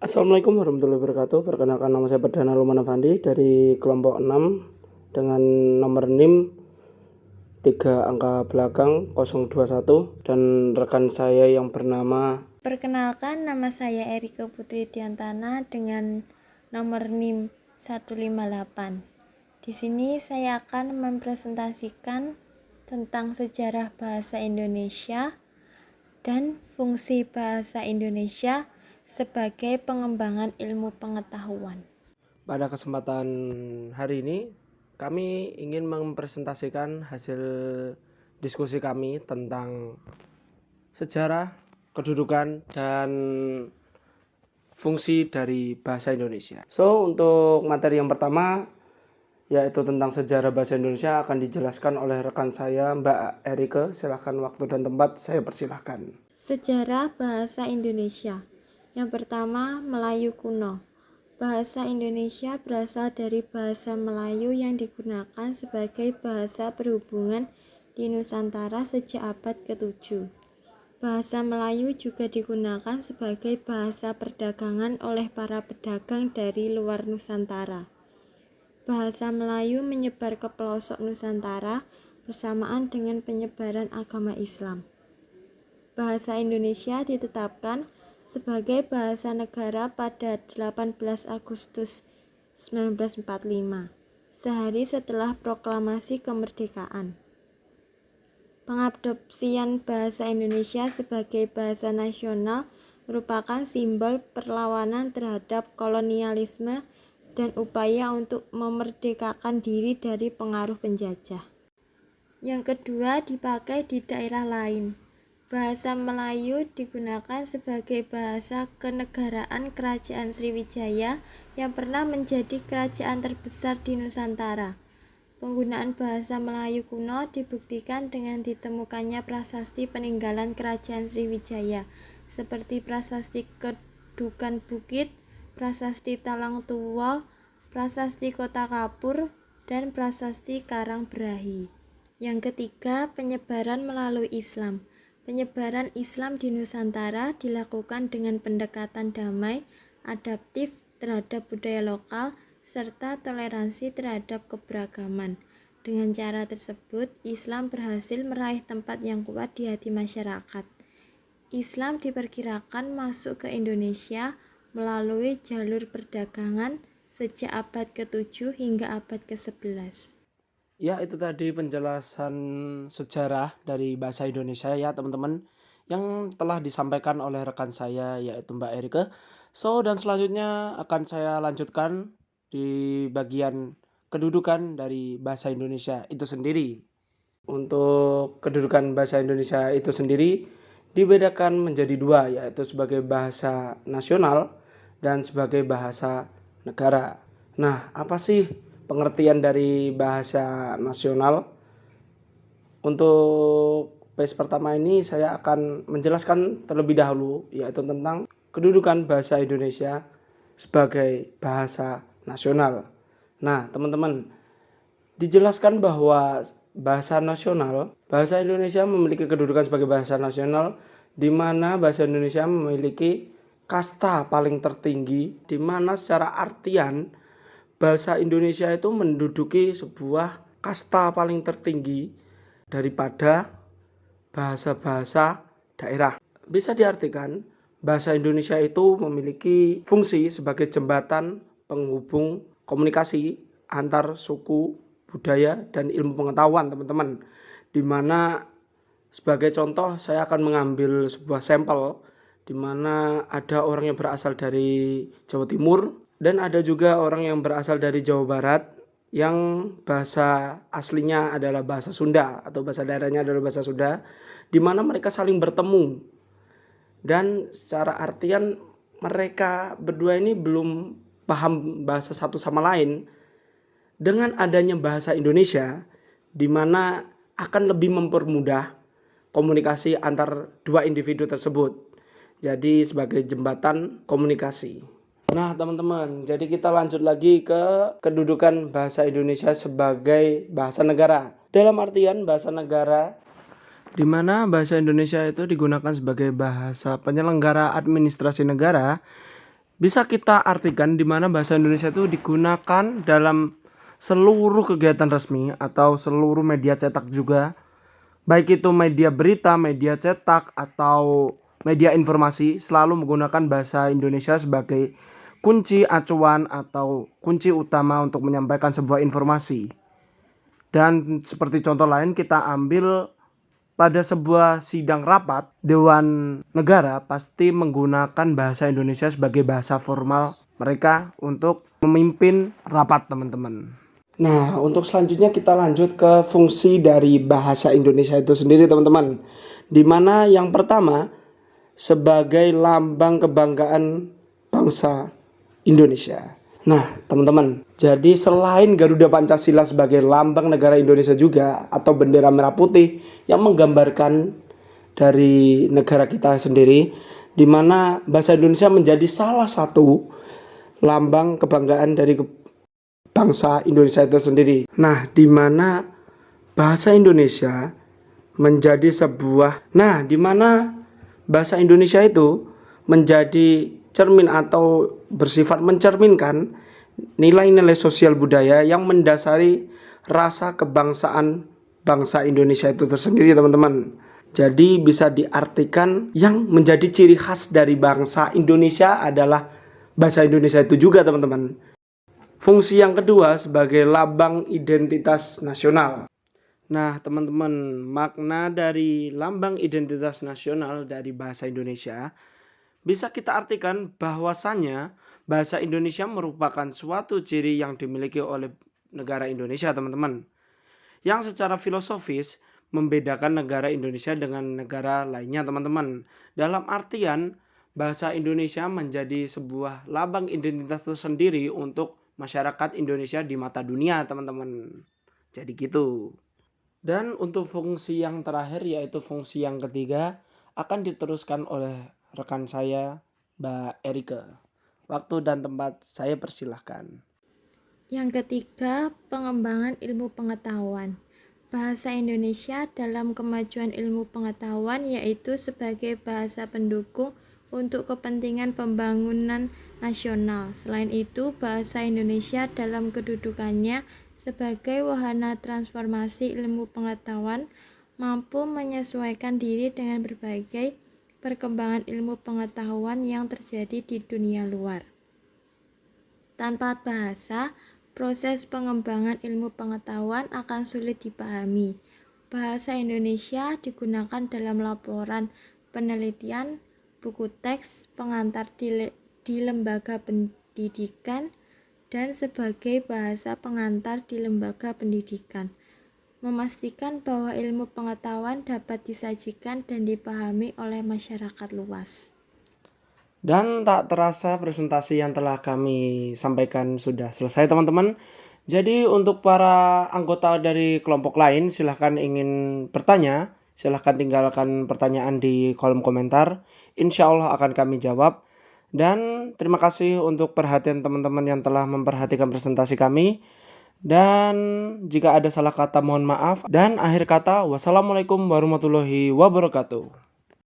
Assalamualaikum warahmatullahi wabarakatuh. Perkenalkan, nama saya Perdana Luman Afandi dari kelompok 6 dengan nomor NIM 3 angka belakang 021 dan rekan saya yang bernama. Perkenalkan, nama saya Erika Putri Diantana dengan nomor NIM 158. Di sini saya akan mempresentasikan tentang sejarah bahasa Indonesia dan fungsi bahasa Indonesia sebagai pengembangan ilmu pengetahuan. Pada kesempatan hari ini, kami ingin mempresentasikan hasil diskusi kami tentang sejarah, kedudukan, dan fungsi dari bahasa Indonesia. So, untuk materi yang pertama, yaitu tentang sejarah bahasa Indonesia, akan dijelaskan oleh rekan saya, Mbak Erika. Silahkan, waktu dan tempat saya persilahkan. Sejarah bahasa Indonesia. Yang pertama, Melayu kuno. Bahasa Indonesia berasal dari bahasa Melayu yang digunakan sebagai bahasa perhubungan di Nusantara sejak abad ke-7. Bahasa Melayu juga digunakan sebagai bahasa perdagangan oleh para pedagang dari luar Nusantara. Bahasa Melayu menyebar ke pelosok Nusantara bersamaan dengan penyebaran agama Islam. Bahasa Indonesia ditetapkan sebagai bahasa negara pada 18 Agustus 1945, sehari setelah proklamasi kemerdekaan. Pengadopsian bahasa Indonesia sebagai bahasa nasional merupakan simbol perlawanan terhadap kolonialisme dan upaya untuk memerdekakan diri dari pengaruh penjajah. Yang kedua, dipakai di daerah lain. Bahasa Melayu digunakan sebagai bahasa kenegaraan Kerajaan Sriwijaya yang pernah menjadi kerajaan terbesar di Nusantara. Penggunaan bahasa Melayu kuno dibuktikan dengan ditemukannya prasasti peninggalan Kerajaan Sriwijaya seperti prasasti Kedukan Bukit, prasasti Talang Tuwo, prasasti Kota Kapur, dan prasasti Karangbrahi. Yang ketiga, penyebaran melalui Islam. Penyebaran Islam di Nusantara dilakukan dengan pendekatan damai, adaptif terhadap budaya lokal, serta toleransi terhadap keberagaman. Dengan cara tersebut, Islam berhasil meraih tempat yang kuat di hati masyarakat. Islam diperkirakan masuk ke Indonesia melalui jalur perdagangan sejak abad ke-7 hingga abad ke-11. Ya, itu tadi penjelasan sejarah dari bahasa Indonesia ya teman-teman, yang telah disampaikan oleh rekan saya yaitu Mbak Erika. So, dan selanjutnya akan saya lanjutkan di bagian kedudukan dari bahasa Indonesia itu sendiri. Untuk kedudukan bahasa Indonesia itu sendiri dibedakan menjadi dua, yaitu sebagai bahasa nasional dan sebagai bahasa negara. Nah, apa sih pengertian dari bahasa nasional? Untuk page pertama ini saya akan menjelaskan terlebih dahulu, yaitu tentang kedudukan bahasa Indonesia sebagai bahasa nasional. Nah, teman-teman, dijelaskan bahwa bahasa Indonesia memiliki kedudukan sebagai bahasa nasional, di mana bahasa Indonesia memiliki kasta paling tertinggi, di mana secara artian bahasa Indonesia itu menduduki sebuah kasta paling tertinggi daripada bahasa-bahasa daerah. Bisa diartikan bahasa Indonesia itu memiliki fungsi sebagai jembatan penghubung komunikasi antar suku, budaya, dan ilmu pengetahuan, teman-teman. Di mana sebagai contoh saya akan mengambil sebuah sampel di mana ada orang yang berasal dari Jawa Timur dan ada juga orang yang berasal dari Jawa Barat yang bahasa aslinya adalah bahasa Sunda atau bahasa daerahnya adalah bahasa Sunda, di mana mereka saling bertemu. Dan secara artian mereka berdua ini belum paham bahasa satu sama lain. Dengan adanya bahasa Indonesia, di mana akan lebih mempermudah komunikasi antar dua individu tersebut. Jadi sebagai jembatan komunikasi. Nah, teman-teman, jadi kita lanjut lagi ke kedudukan bahasa Indonesia sebagai bahasa negara. Dalam artian bahasa negara, di mana bahasa Indonesia itu digunakan sebagai bahasa penyelenggara administrasi negara Bisa kita artikan di mana bahasa Indonesia itu digunakan dalam seluruh kegiatan resmi atau seluruh media cetak juga, baik itu media berita, media cetak, atau media informasi, selalu menggunakan bahasa Indonesia sebagai kunci acuan atau kunci utama untuk menyampaikan sebuah informasi. Dan seperti contoh lain kita ambil pada sebuah sidang rapat Dewan Negara pasti menggunakan bahasa Indonesia sebagai bahasa formal mereka untuk memimpin rapat, teman-teman. Nah, untuk selanjutnya kita lanjut ke fungsi dari bahasa Indonesia itu sendiri, teman-teman. Di mana yang pertama sebagai lambang kebanggaan bangsa Indonesia. Nah, teman-teman, jadi selain Garuda Pancasila sebagai lambang negara Indonesia juga atau bendera merah putih yang menggambarkan dari negara kita sendiri, di mana bahasa Indonesia menjadi salah satu lambang kebanggaan dari bangsa Indonesia itu sendiri. Nah, di mana bahasa Indonesia menjadi di mana bahasa Indonesia itu menjadi cermin atau bersifat mencerminkan nilai-nilai sosial budaya yang mendasari rasa kebangsaan bangsa Indonesia itu tersendiri, teman-teman. Jadi bisa diartikan yang menjadi ciri khas dari bangsa Indonesia adalah bahasa Indonesia itu juga, teman-teman. Fungsi yang kedua sebagai lambang identitas nasional. Nah, teman-teman, makna dari lambang identitas nasional dari bahasa Indonesia bisa kita artikan bahwasannya bahasa Indonesia merupakan suatu ciri yang dimiliki oleh negara Indonesia, teman-teman. Yang secara filosofis membedakan negara Indonesia dengan negara lainnya, teman-teman. Dalam artian, bahasa Indonesia menjadi sebuah lambang identitas tersendiri untuk masyarakat Indonesia di mata dunia, teman-teman. Jadi gitu. Dan untuk fungsi yang terakhir yaitu fungsi yang ketiga akan diteruskan oleh rekan saya, Mbak Erika. Waktu dan tempat saya persilahkan. Yang ketiga, pengembangan ilmu pengetahuan. Bahasa Indonesia dalam kemajuan ilmu pengetahuan yaitu sebagai bahasa pendukung untuk kepentingan pembangunan nasional. Selain itu, bahasa Indonesia dalam kedudukannya sebagai wahana transformasi ilmu pengetahuan mampu menyesuaikan diri dengan berbagai perkembangan ilmu pengetahuan yang terjadi di dunia luar. Tanpa bahasa, proses pengembangan ilmu pengetahuan akan sulit dipahami. Bahasa Indonesia digunakan dalam laporan penelitian, buku teks, pengantar di lembaga pendidikan, dan sebagai bahasa pengantar di lembaga pendidikan, memastikan bahwa ilmu pengetahuan dapat disajikan dan dipahami oleh masyarakat luas. Dan tak terasa presentasi yang telah kami sampaikan sudah selesai, teman-teman. Jadi untuk para anggota dari kelompok lain silahkan ingin bertanya, silahkan tinggalkan pertanyaan di kolom komentar. Insya Allah akan kami jawab. Dan terima kasih untuk perhatian teman-teman yang telah memperhatikan presentasi kami. Dan jika ada salah kata mohon maaf. Dan akhir kata, wassalamualaikum warahmatullahi wabarakatuh.